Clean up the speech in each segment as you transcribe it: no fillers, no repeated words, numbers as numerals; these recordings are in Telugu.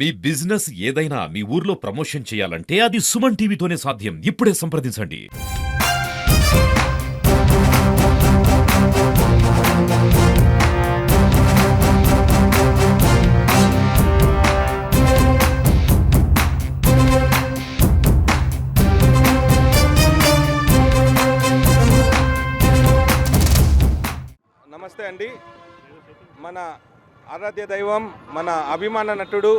మీ బిజినెస్ ఏదైనా మీ ఊర్లో ప్రమోషన్ చేయాలంటే అది సుమన్ టీవీతోనే సాధ్యం. ఇప్పుడే సంప్రదించండి. నమస్తే అండి. మన ఆరాధ్య దైవం, మన అభిమాన నటుడు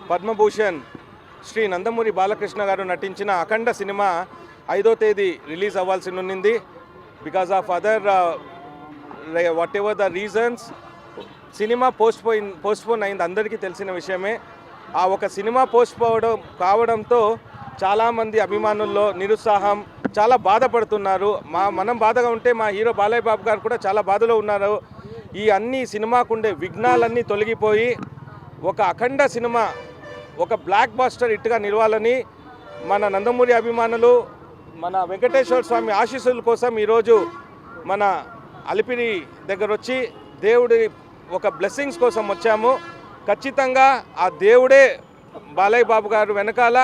పద్మభూషణ్ శ్రీ నందమూరి బాలకృష్ణ గారు నటించిన అఖండ సినిమా 5వ తేదీ రిలీజ్ అవ్వాల్సి ఉన్నింది. Because of other what ever the reasons cinema postpone అయింది, అందరికీ తెలిసిన విషయమే. ఆ ఒక సినిమా కావడంతో చాలామంది అభిమానుల్లో నిరుత్సాహం, చాలా బాధపడుతున్నారు. మనం బాధగా ఉంటే మా హీరో బాలయ్య బాబు గారు కూడా చాలా బాధలో ఉన్నారు. ఈ అన్ని సినిమాకుండే విఘ్నాలన్నీ తొలగిపోయి ఒక అఖండ సినిమా ఒక బ్లాక్ బాస్టర్ హిట్గా నిలవాలని మన నందమూరి అభిమానులు, మన వెంకటేశ్వర స్వామి ఆశీస్సుల కోసం ఈరోజు మన అలిపిరి దగ్గర వచ్చి దేవుడి ఒక బ్లెస్సింగ్స్ కోసం వచ్చాము. ఖచ్చితంగా ఆ దేవుడే బాలయ్య బాబు గారు వెనకాల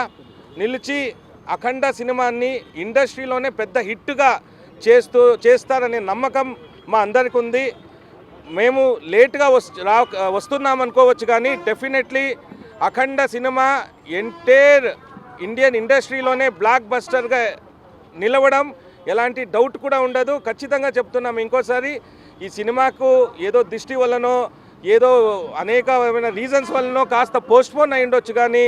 నిలిచి అఖండ సినిమాని ఇండస్ట్రీలోనే పెద్ద హిట్గా చేస్తారనే నమ్మకం మా అందరికీ ఉంది. మేము లేట్గా వస్తున్నాం అనుకోవచ్చు, కానీ డెఫినెట్లీ అఖండ సినిమా ఎంటైర్ ఇండియన్ ఇండస్ట్రీలోనే బ్లాక్ బస్టర్గా నిలవడం ఎలాంటి డౌట్ కూడా ఉండదు. ఖచ్చితంగా చెప్తున్నాం ఇంకోసారి, ఈ సినిమాకు ఏదో దిష్టి వల్లనో ఏదో అనేకమైన రీజన్స్ వల్లనో కాస్త పోస్ట్పోన్ అయి ఉండొచ్చు, కానీ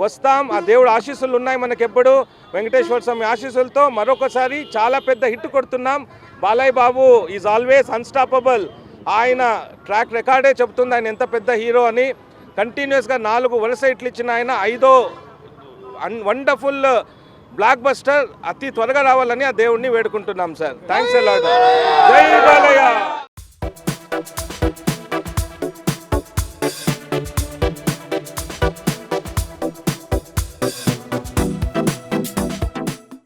వస్తాం. ఆ దేవుడు ఆశీస్సులు ఉన్నాయి మనకెప్పుడు, వెంకటేశ్వర స్వామి ఆశీస్సులతో మరొకసారి చాలా పెద్ద హిట్ కొడుతున్నాం. Balayya Babu is always unstoppable. ఆయన ట్రాక్ రికార్డే చెప్తుంది ఆయన ఎంత పెద్ద హీరో అని. కంటిన్యూస్గా 4 వరుస హిట్లు ఇచ్చిన ఆయన 5వ వండర్ఫుల్ బ్లాక్ బస్టర్ అతి త్వరగా రావాలని ఆ దేవుడిని వేడుకుంటున్నాం సార్. Thanks a lot. జై బాలయ్య.